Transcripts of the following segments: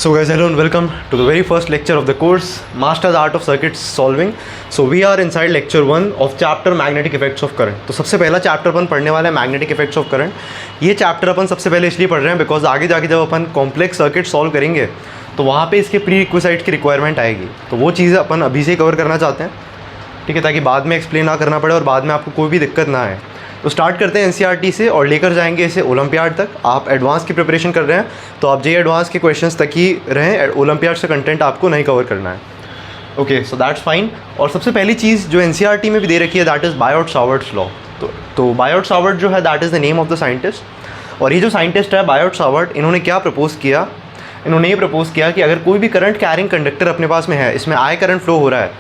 So guys, hello and welcome to the very first lecture of the course Master the Art of Circuit Solving. So we are inside lecture 1 of chapter Magnetic Effects of Current. तो सबसे पहला chapter अपन पढ़ने वाला है magnetic effects of current. ये chapter अपन सबसे पहले इसलिए पढ़ रहे हैं बिकॉज आगे जाके जब अपन कॉम्प्लेक्स सर्किट सॉल्व करेंगे तो वहाँ पे इसके प्री रिक्विसाइट की रिक्वायरमेंट आएगी। तो वो चीज़ें अपन अभी से कवर करना चाहते हैं, ठीक है, ताकि बाद में एक्सप्लेन ना करना पड़े और बाद में आपको कोई भी दिक्कत ना आए। तो स्टार्ट करते हैं एनसीईआरटी से और लेकर जाएंगे इसे ओलंपियाड तक। आप एडवांस की प्रिपरेशन कर रहे हैं तो आप जेईई एडवांस के क्वेश्चंस तक ही रहें, ओलंपियाड से कंटेंट आपको नहीं कवर करना है। Okay, so that's fine. और सबसे पहली चीज़ जो एनसीईआरटी में भी दे रखी है दैट इज़ बायोट-सावर्ट्स लॉ। तो बायोट-सावर्ट जो है that is the name of the scientist. और ये जो साइंटिस्ट है बायोट-सावर्ट, इन्होंने क्या प्रपोज़ किया, इन्होंने ये प्रपोज़ किया कि अगर कोई भी करंट कैरिंग कंडक्टर अपने पास में है, इसमें आई करंट फ्लो हो रहा है,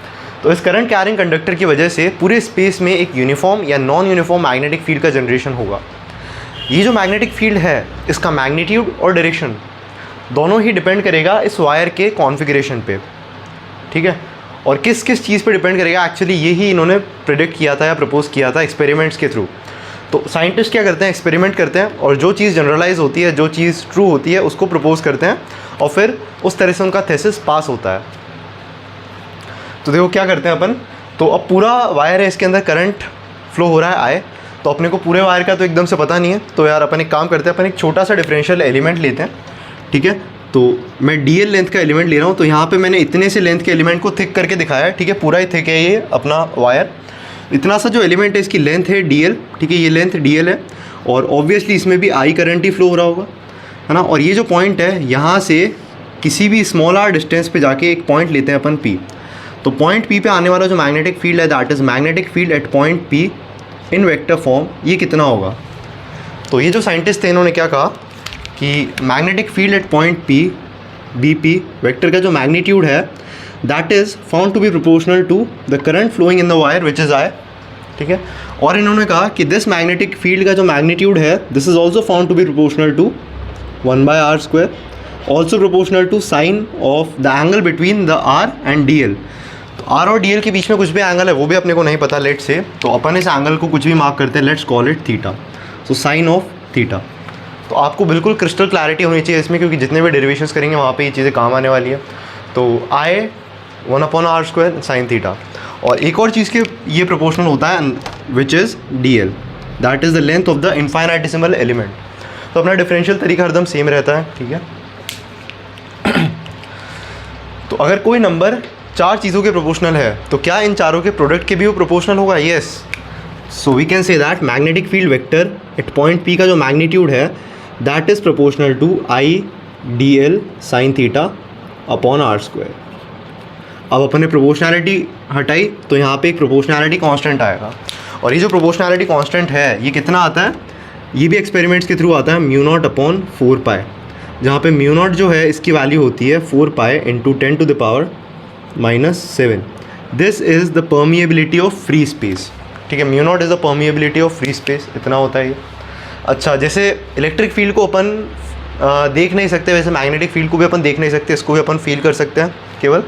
तो इस करंट कैरिंग कंडक्टर की वजह से पूरे स्पेस में एक यूनिफॉर्म या नॉन यूनिफॉर्म मैग्नेटिक फील्ड का जनरेशन होगा। ये जो मैग्नेटिक फील्ड है इसका मैग्नीट्यूड और डायरेक्शन दोनों ही डिपेंड करेगा इस वायर के कॉन्फ़िगरेशन पे, ठीक है। और किस किस चीज़ पे डिपेंड करेगा, एक्चुअली यही इन्होंने प्रेडिक्ट किया था या प्रपोज़ किया था एक्सपेरिमेंट्स के थ्रू। तो साइंटिस्ट क्या करते हैं, एक्सपेरिमेंट करते हैं और जो चीज़ जनरलाइज होती है, जो चीज़ ट्रू होती है उसको प्रपोज़ करते हैं और फिर उस तरह से उनका थीसिस पास होता है। तो देखो क्या करते हैं अपन, तो अब पूरा वायर है, इसके अंदर करंट फ्लो हो रहा है आए, तो अपने को पूरे वायर का तो एकदम से पता नहीं है। तो यार अपन एक काम करते हैं, अपन एक छोटा सा डिफरेंशियल एलिमेंट लेते हैं, ठीक है। तो मैं डीएल लेंथ का एलिमेंट ले रहा हूँ। तो यहाँ पे मैंने इतने से लेंथ के एलिमेंट को थिक करके दिखाया है, ठीक है, पूरा ही थिक है ये अपना वायर। इतना सा जो एलिमेंट है इसकी लेंथ है डीएल, ठीक है, ये लेंथ डीएल है और ऑब्वियसली इसमें भी आई करंट ही फ्लो हो रहा होगा, है ना। और ये जो पॉइंट है यहाँ से किसी भी स्मॉल आर डिस्टेंस पे जाके एक पॉइंट लेते हैं अपन पी। तो पॉइंट पी पे आने वाला जो मैग्नेटिक फील्ड है that is magnetic field at point P in vector form, ये कितना होगा। तो ये जो साइंटिस्ट थे इन्होंने क्या कहा कि magnetic field at point P B P vector का जो मैग्नीट्यूड है that is found to be proportional to the current flowing in the wire which is I, ठीक है। और इन्होंने कहा कि दिस मैग्नेटिक फील्ड का जो मैग्नीट्यूड है this is also found to be proportional to 1/r², also proportional to sine of the angle between the R and D L. तो आर और डी एल के बीच में कुछ भी एंगल है वो भी अपने को नहीं पता, लेट से, तो अपन इस एंगल को कुछ भी मार्क करते हैं, let's call it theta. So sine of theta. तो आपको बिल्कुल क्रिस्टल क्लैरिटी होनी चाहिए इसमें, क्योंकि जितने भी डेरिवेशंस करेंगे वहाँ पे ये चीज़ें काम आने वाली है। तो आई 1/r² साइन थीटा। और एक और चीज़ के ये प्रोपोर्शनल होता है which is D L, that is the length of the infinitesimal element. तो अपना डिफरेंशियल तरीका हरदम सेम रहता है, ठीक है। तो अगर कोई नंबर चार चीज़ों के प्रोपोर्शनल है तो क्या इन चारों के प्रोडक्ट के भी वो प्रोपोर्शनल होगा? Yes. So we can say that magnetic field vector at point P का जो मैग्नीट्यूड है that is proportional to I D L sine theta upon r²। अब अपन ने प्रोपोर्शनैलिटी हटाई तो यहाँ पे एक प्रोपोर्शनैलिटी कांस्टेंट आएगा। और ये जो प्रोपोर्शनैलिटी कांस्टेंट है ये कितना आता है, ये भी एक्सपेरिमेंट्स के थ्रू आता है, μ0 अपॉन 4π, जहाँ पे μ0 जो है इसकी वैल्यू होती है 4π into 10⁻⁻⁷। This is the permeability of free space, ठीक है। μ0 is the permeability of free space, इतना होता है ये। अच्छा, जैसे इलेक्ट्रिक फील्ड को अपन देख नहीं सकते, वैसे मैग्नेटिक फील्ड को भी अपन देख नहीं सकते, इसको भी अपन फील कर सकते हैं केवल,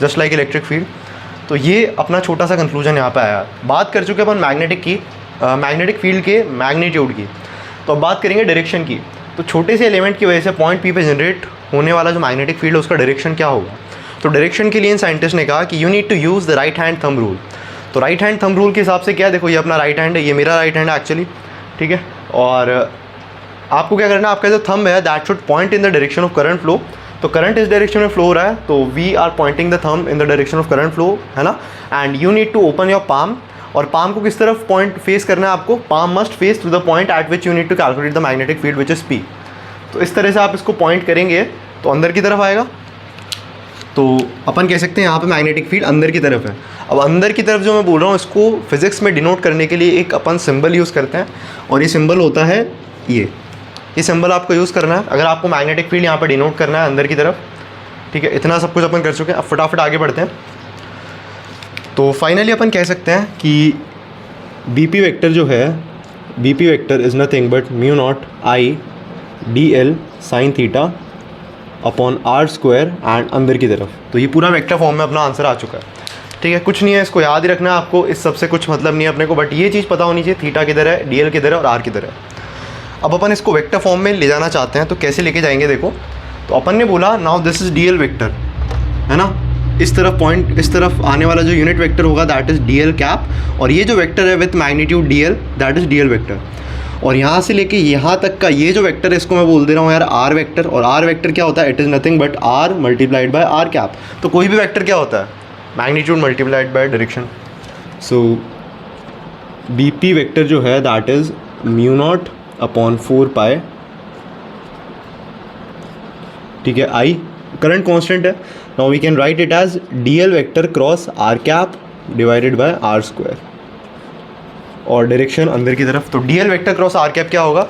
जस्ट लाइक इलेक्ट्रिक फील्ड। तो ये अपना छोटा सा कंक्लूजन यहाँ पे आया। बात कर चुके अपन मैग्नेटिक फील्ड के मैग्नीट्यूड की। तो अब बात करेंगे डायरेक्शन की। तो छोटे से एलिमेंट की वजह से पॉइंट पी पे जनरेट होने वाला जो मैग्नेटिक फील्ड है उसका डायरेक्शन क्या होगा। तो डायरेक्शन के लिए इन साइंटिस्ट ने कहा कि you need to use the right hand thumb rule. तो राइट हैंड थंब रूल के हिसाब से क्या है, देखो ये अपना राइट हैंड है, ये मेरा राइट हैंड है एक्चुअली, ठीक है। और आपको क्या करना है, आपका जो थंब है that should point in the direction of current flow. तो करंट इस डायरेक्शन में फ्लो हो रहा है तो we are pointing the thumb in the direction of current flow, है ना। And you need to open your palm. और पाम को किस तरफ पॉइंट फेस करना है आपको, palm must face to the point at which you need to calculate the magnetic field which is P. तो इस तरह से आप इसको पॉइंट करेंगे तो अंदर की तरफ आएगा। तो अपन कह सकते हैं यहाँ पे मैग्नेटिक फील्ड अंदर की तरफ है। अब अंदर की तरफ जो मैं बोल रहा हूँ इसको फिजिक्स में डिनोट करने के लिए एक अपन सिंबल यूज़ करते हैं और ये सिंबल होता है ये सिंबल आपको यूज़ करना है अगर आपको मैग्नेटिक फील्ड यहाँ पर डिनोट करना है अंदर की तरफ, ठीक है। इतना सब कुछ अपन कर चुके हैं, अब फटाफट आगे बढ़ते हैं। तो फाइनली अपन कह सकते हैं कि बी पी वेक्टर जो है, B P vector is nothing but μ0 I D L sine theta upon r² and अंदर की तरफ। तो ये पूरा वेक्टर फॉर्म में अपना आंसर आ चुका है, ठीक है। कुछ नहीं है, इसको याद ही रखना है आपको, इस सबसे कुछ मतलब नहीं है अपने को, बट ये चीज़ पता होनी चाहिए थीटा किधर है, डी एल किधर है और आर किधर है। अब अपन इसको वेक्टर फॉर्म में ले जाना चाहते हैं तो कैसे लेके जाएंगे, देखो। तो अपन ने बोला now this is DL vector, है ना, इस तरफ पॉइंट, इस तरफ आने वाला जो यूनिट वेक्टर होगा दैट इज़ डीएल कैप, और ये जो वेक्टर है with magnitude DL that is DL vector. और यहाँ से लेके यहाँ तक का ये जो वेक्टर है इसको मैं बोल दे रहा हूँ यार आर वेक्टर। और आर वेक्टर क्या होता है, it is nothing but R multiplied by R cap. तो कोई भी वेक्टर क्या होता है, magnitude multiplied by direction. So B P vector जो है that is mu naught upon 4 pi, ठीक है, आई करंट कांस्टेंट है। Now we can write it as DL vector cross R cap divided by R square, और direction अंदर की तरफ। तो DL vector cross R cap क्या होगा,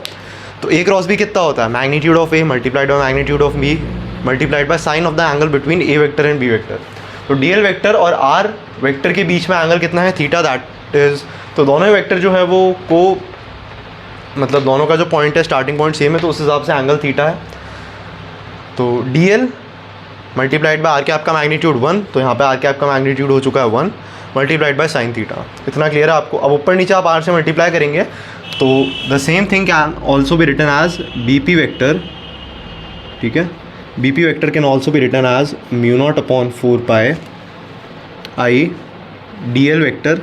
तो ए क्रॉस बी कितना होता है, magnitude of A multiplied by magnitude of B multiplied by sine of the angle between A vector and B vector. तो डीएल वेक्टर और आर वेक्टर के बीच में एंगल कितना है, थीटा, दैट इज, तो दोनों ही वेक्टर जो है वो को मतलब दोनों का जो पॉइंट है स्टार्टिंग पॉइंट सेम है, तो उस हिसाब से एंगल थीटा है। तो DL multiplied by R cap का मैग्नीट्यूड 1, तो यहाँ पे आर कैप का मैग्नीट्यूड हो चुका है 1 मल्टीप्लाइड बाय साइन थीटा। इतना क्लियर है आपको। अब ऊपर नीचे आप आर से मल्टीप्लाई करेंगे तो the same thing can also be written as B P vector, ठीक है, B P vector can also be written as mu naught upon 4 pi I D L vector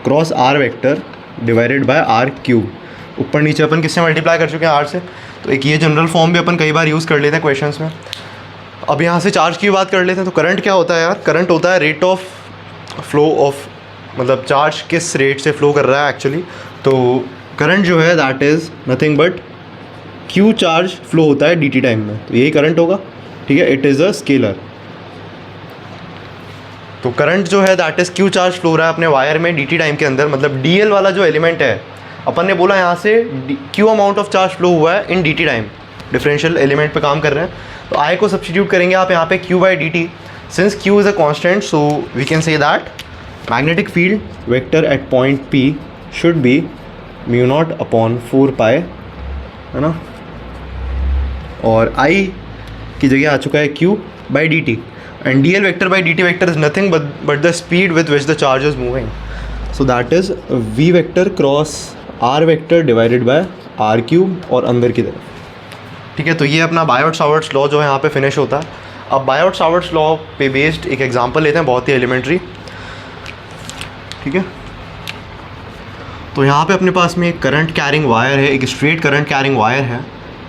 cross R vector divided by R cube. ऊपर नीचे अपन किससे multiply कर चुके हैं, are से। तो एक ये जनरल फॉर्म भी अपन कई बार यूज़ कर लेते हैं क्वेश्चंस में। अब यहाँ से चार्ज की बात कर लेते हैं। तो करंट क्या होता है यार, करंट होता है रेट ऑफ फ्लो ऑफ, मतलब चार्ज किस रेट से फ्लो कर रहा है एक्चुअली। तो करंट जो है that is nothing but Q charge flow होता है dt टाइम में, तो यही करंट होगा, ठीक है, इट इज़ अ स्केलर। तो करंट जो है that is Q charge flow रहा है अपने वायर में dt टाइम के अंदर, मतलब dl वाला जो एलिमेंट है अपन ने बोला यहाँ से Q amount of charge flow हुआ है इन dt टाइम, डिफरेंशियल एलिमेंट पे काम कर रहे हैं। तो I को सब्सटीट्यूट करेंगे आप यहाँ पे q by dt, since q is a constant so we can say that magnetic field vector at point P should be mu naught upon 4 pi, है ना, और I की जगह आ चुका है q by dt, and dl vector by dt vector is nothing but the speed with which the charge is moving, so that is v vector cross r vector divided bye r cube और अंदर की तरफ, ठीक है। तो ये अपना Biot-Savart's law जो है यहाँ पे फिनिश होता है। अब बायोट-सावर्ट्स लॉ पे बेस्ड एक एग्जांपल लेते हैं, बहुत ही एलिमेंट्री, ठीक है। तो यहाँ पे अपने पास में एक करंट कैरिंग वायर है, एक स्ट्रेट करंट कैरिंग वायर है,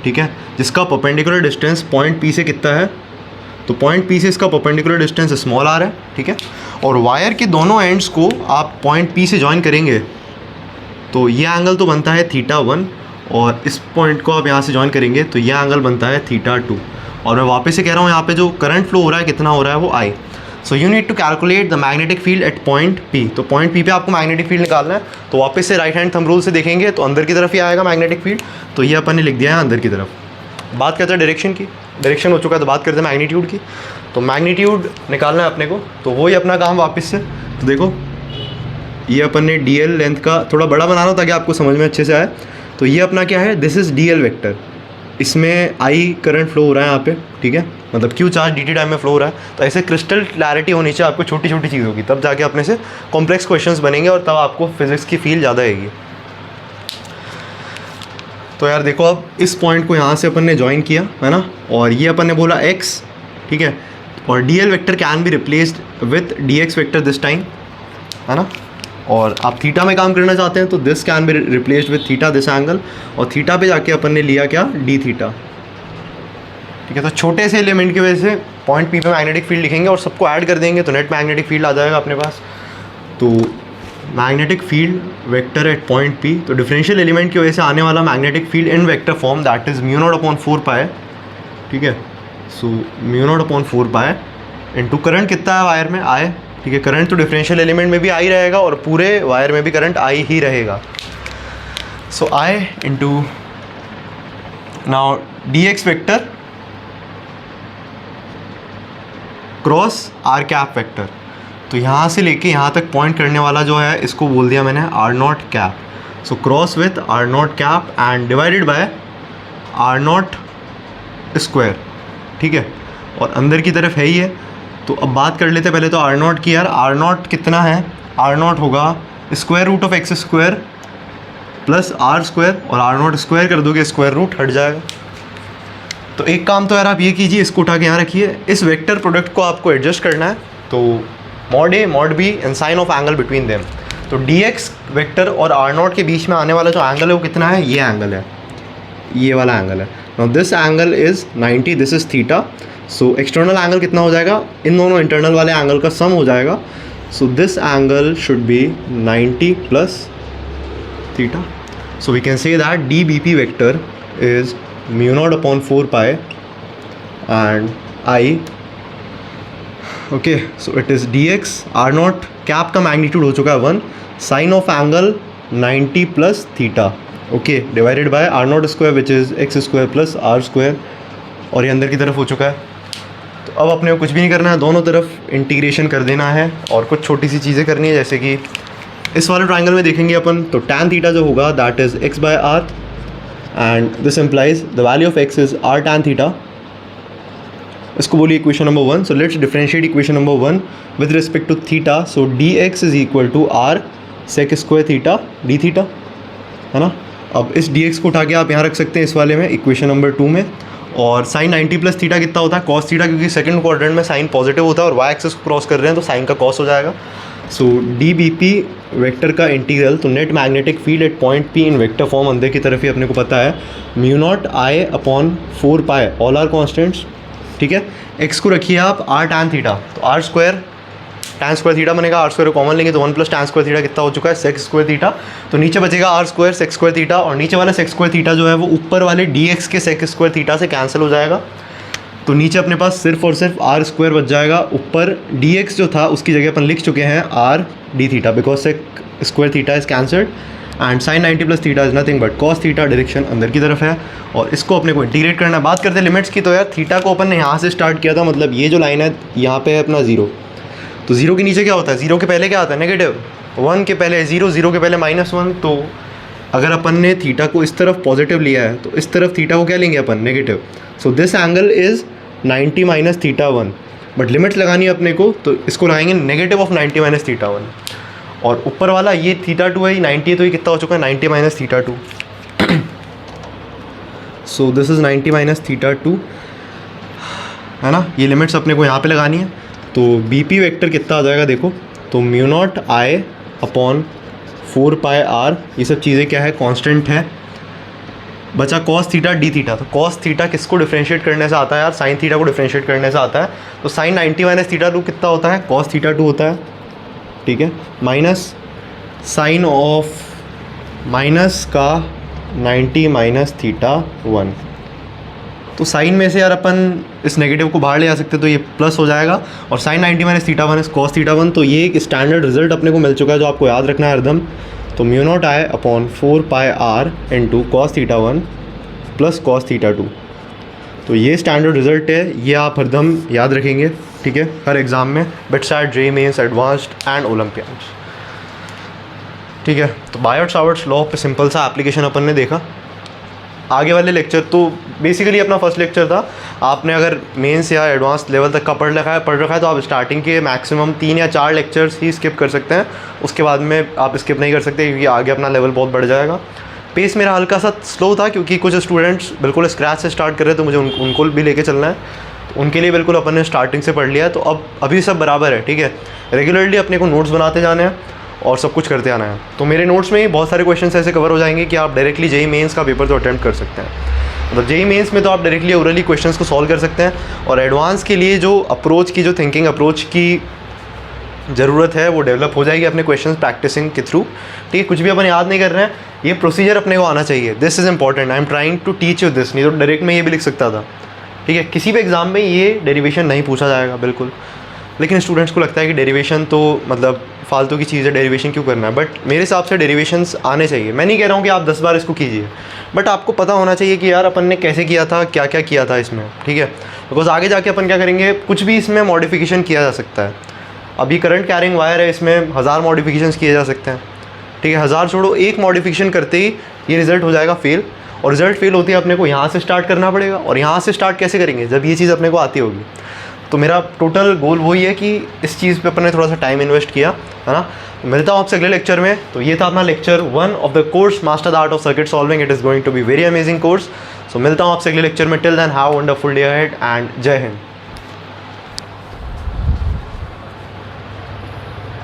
ठीक है, जिसका परपेंडिकुलर डिस्टेंस पॉइंट P से कितना है, तो पॉइंट P से इसका परपेंडिकुलर डिस्टेंस स्मॉल r है, ठीक है। और वायर के दोनों एंड्स को आप पॉइंट P से ज्वाइन करेंगे तो ये एंगल तो बनता है θ1, और इस पॉइंट को आप यहाँ से ज्वाइन करेंगे तो ये एंगल बनता है θ2। और मैं वापस से कह रहा हूँ यहाँ पे जो करंट फ्लो हो रहा है कितना हो रहा है वो I। So you need to calculate the magnetic field at point P। तो पॉइंट P पे आपको मैग्नेटिक फील्ड निकालना है, तो वापस से राइट हैंड थंब रूल से देखेंगे तो अंदर की तरफ ही आएगा मैग्नेटिक फील्ड, तो ये अपन ने लिख दिया है अंदर की तरफ। बात करते हैं डायरेक्शन की, डायरेक्शन हो चुका है तो बात करते हैं मैग्नीट्यूड की। तो मैग्नीट्यूड निकालना है अपने को, तो वही अपना काम वापस से। तो देखो ये अपन ने DL लेंथ का थोड़ा बड़ा बनाना ताकि आपको समझ में अच्छे से आए। तो ये अपना क्या है, दिस इज़ DL वेक्टर, इसमें I करंट फ्लो हो रहा है यहाँ पे, ठीक है, मतलब Q चार्ज dt टाइम में फ्लो हो रहा है। तो ऐसे क्रिस्टल क्लैरिटी होनी चाहिए आपको, छोटी छोटी चीज़ होगी तब जाके अपने से कॉम्प्लेक्स क्वेश्चंस बनेंगे और तब आपको फिजिक्स की फील ज़्यादा आएगी। तो यार देखो अब इस पॉइंट को यहाँ से अपन ने ज्वाइन किया है ना, और ये अपन ने बोला x, ठीक है, और DL vector can be replaced with dx vector this time, है ना। और आप थीटा में काम करना चाहते हैं तो this can be replaced with theta this angle, और थीटा पे जाके अपन ने लिया क्या, डी थीटा, ठीक है। तो छोटे से एलिमेंट की वजह से पॉइंट P पे मैग्नेटिक फील्ड लिखेंगे और सबको ऐड कर देंगे तो नेट मैग्नेटिक फील्ड आ जाएगा अपने पास। तो magnetic field vector at point P, तो डिफरेंशियल एलिमेंट की वजह से आने वाला magnetic field in vector form that is mu naught upon 4 pi, ठीक है। सो म्यू नॉट अपॉन 4 पाई इनटू करंट कितना है वायर में, I, ठीक है। करंट तो डिफरेंशियल एलिमेंट में भी I रहेगा और पूरे वायर में भी करंट I ही रहेगा। सो I into now dx vector cross r cap vector. तो यहाँ से लेके यहाँ तक पॉइंट करने वाला जो है इसको बोल दिया मैंने r not cap. So cross with r not cap and divided by r not square, ठीक है, और अंदर की तरफ है ही है। तो अब बात कर लेते हैं पहले तो आर नॉट की। यार आर नॉट कितना है, आर नॉट होगा square root of X square plus R square, और आर नॉट स्क्वायर कर दोगे स्क्वायर रूट हट जाएगा, तो एक काम तो यार आप ये कीजिए, इसको उठा के यहाँ रखिए, इस वेक्टर प्रोडक्ट को आपको एडजस्ट करना है। तो mod A mod B and sine of angle between them. तो dx वेक्टर और r0 के बीच में आने वाला जो एंगल है वो कितना है, ये एंगल है, ये वाला एंगल है। Now this angle is 90, this is theta. So external angle कितना हो जाएगा, इन दोनों इंटरनल वाले एंगल का सम हो जाएगा। So this angle should be 90 plus theta. So we can say that dBp vector is μ0/4 and I, okay. So it is dx r0 cap का magnitude हो चुका है 1, sine of angle 90 plus theta, okay, divided by r0 square which is x square plus r square, और ये अंदर की तरफ हो चुका है। तो अब अपने को कुछ भी नहीं करना है, दोनों तरफ इंटीग्रेशन कर देना है और कुछ छोटी सी चीज़ें करनी है, जैसे कि इस वाले ट्राइंगल में देखेंगे अपन तो tan थीटा जो होगा that is x by r and this implies the value of x is r tan theta. इसको बोलिए equation number 1। So let's differentiate equation number 1 with respect to theta. So dx is equal to r sec square theta d theta, है ना। अब इस dx को उठा के आप यहाँ रख सकते हैं इस वाले में, इक्वेशन नंबर 2 में। और साइन 90 प्लस थीटा कितना होता है, कॉस थीटा, क्योंकि सेकंड क्वाड्रेंट में साइन पॉजिटिव होता है और y एक्सिस को क्रॉस कर रहे हैं तो साइन का कॉस हो जाएगा। सो dBp वेक्टर का इंटीग्रल, तो net magnetic field at point P in vector form अंदर की तरफ ही अपने को पता है, μ0I/4 ऑल आर कॉन्स्टेंट्स, ठीक है। x को रखिए आप r tan थीटा, तो r square tan square theta बनेगा, r स्क्वायर को कॉमन लेंगे तो 1 प्लस tan स्क्वायर थीटा कितना हो चुका है, sec स्क्वायर थीटा। तो नीचे बचेगा r square sec square theta, और नीचे वाला sec स्क्वायर थीटा जो है वो ऊपर वाले dx के sec स्क्वायर थीटा से कैंसिल हो जाएगा। तो नीचे अपने पास सिर्फ और सिर्फ r स्क्वायर बच जाएगा, ऊपर dx जो था उसकी जगह अपन लिख चुके हैं r d theta, because sec square theta is cancelled and sine 90 plus theta is nothing but cos theta, direction अंदर की तरफ है और इसको अपने को इंटीग्रेट करना है। बात करते हैं लिमिट्स की, तो यार थीटा को अपन ने यहाँ से स्टार्ट किया था, मतलब ये जो लाइन है यहाँ पे है अपना 0, तो 0 के नीचे क्या होता है, 0 के पहले क्या आता है नेगेटिव, 1 के पहले 0, 0 के पहले -1। तो अगर अपन ने थीटा को इस तरफ पॉजिटिव लिया है तो इस तरफ थीटा को क्या लेंगे अपन, negative. So this angle is 90 minus theta 1, but limits लगानी है अपने को, तो इसको लगाएंगे नेगेटिव ऑफ 90 माइनस थीटा 1। और ऊपर वाला ये थीटा 2 है, ये 90 है, तो ये कितना हो चुका है, 90 minus theta 2। So this is 90 minus theta 2, है ना। ये लिमिट्स अपने को यहाँ पे लगानी है। तो BP वेक्टर कितना आ जाएगा देखो, तो μ0I/4 ये सब चीज़ें क्या है, कांस्टेंट है। बचा cos थीटा d थीटा, तो cos थीटा किसको डिफरेंशिएट करने से आता है यार, साइन थीटा को डिफरेंशिएट करने से आता है। तो साइन 90 माइनस थीटा 2 कितना होता है, cos थीटा 2 होता है, ठीक है, माइनस साइन ऑफ माइनस का 90 माइनस थीटा 1। तो साइन में से यार अपन इस नेगेटिव को बाहर ले आ सकते, तो ये प्लस हो जाएगा, और sine 90 minus theta 1 is cos theta 1। तो ये एक स्टैंडर्ड रिजल्ट अपने को मिल चुका है जो आपको याद रखना है हरदम। तो μ0I/4 into cos theta 1 plus cos theta 2, तो ये स्टैंडर्ड रिजल्ट है, ये आप हरदम याद रखेंगे, ठीक है, हर एग्ज़ाम में, BITSAT, JEE mains, advanced and olympiads, ठीक है। तो बायट सावर्ट्स लॉ पे सिंपल सा एप्लीकेशन अपन ने देखा। आगे वाले लेक्चर तो बेसिकली अपना फर्स्ट लेक्चर था, आपने अगर मेंस या एडवांस लेवल तक का पढ़ रखा है तो आप स्टार्टिंग के मैक्सिमम 3 या 4 लेक्चर्स ही स्किप कर सकते हैं, उसके बाद में आप स्किप नहीं कर सकते क्योंकि आगे अपना लेवल बहुत बढ़ जाएगा। पेस मेरा हल्का सा स्लो था क्योंकि कुछ स्टूडेंट्स बिल्कुल स्क्रैच से स्टार्ट कर रहे हैं, तो मुझे उनको भी लेके चलना है, तो उनके लिए बिल्कुल अपन ने स्टार्टिंग से पढ़ लिया है। तो अब अभी सब बराबर है, ठीक है। रेगुलरली अपने को नोट्स बनाते जाने हैं और सब कुछ करते आना है। तो मेरे नोट्स में ही बहुत सारे क्वेश्चंस ऐसे कवर हो जाएंगे कि आप डायरेक्टली JEE मेंस का पेपर तो अटैम्प्ट कर सकते हैं। मतलब JEE मेंस में तो आप डायरेक्टली ओरली क्वेश्चंस को सॉल्व कर सकते हैं, और एडवांस के लिए जो अप्रोच की, जो थिंकिंग अप्रोच की ज़रूरत है वो डेवलप हो जाएगी अपने क्वेश्चंस प्रैक्टिसिंग के थ्रू, ठीक है। कुछ भी अपन याद नहीं कर रहे हैं, ये प्रोसीजर अपने को आना चाहिए, this is important, I am trying to teach you this. नहीं तो डायरेक्ट में ये भी लिख सकता था, ठीक है। किसी भी एग्ज़ाम में ये डेरिवेशन नहीं पूछा जाएगा बिल्कुल, लेकिन स्टूडेंट्स को लगता है कि डेरिवेशन तो मतलब फालतू की चीज़ है, डेरिवेशन क्यों करना है, बट मेरे हिसाब से डेरिवेशंस आने चाहिए। मैं नहीं कह रहा हूँ कि आप 10 बार इसको कीजिए, बट आपको पता होना चाहिए कि यार अपन ने कैसे किया था, क्या क्या किया था इसमें, ठीक है। बिकॉज आगे जाके अपन क्या करेंगे, कुछ भी इसमें मॉडिफिकेशन किया जा सकता है। अभी करंट कैरिंग वायर है, इसमें 1000 मॉडिफिकेशंस किए जा सकते हैं, ठीक है। 1000 छोड़ो, एक मॉडिफिकेशन करते ही ये रिज़ल्ट हो जाएगा फेल, और रिज़ल्ट फेल होती है अपने को यहाँ से स्टार्ट करना पड़ेगा। और यहाँ से स्टार्ट कैसे करेंगे, जब ये चीज़ अपने को आती होगी। तो मेरा टोटल गोल वही है कि इस चीज़ पे अपन ने थोड़ा सा टाइम इन्वेस्ट किया, है ना। तो मिलता हूँ आपसे अगले लेक्चर में। तो ये था अपना lecture 1 of the course master the art of circuit solving. It is going to be very amazing course. So मिलता हूँ आपसे अगले लेक्चर में। Till then have wonderful day ahead and जय हिंद।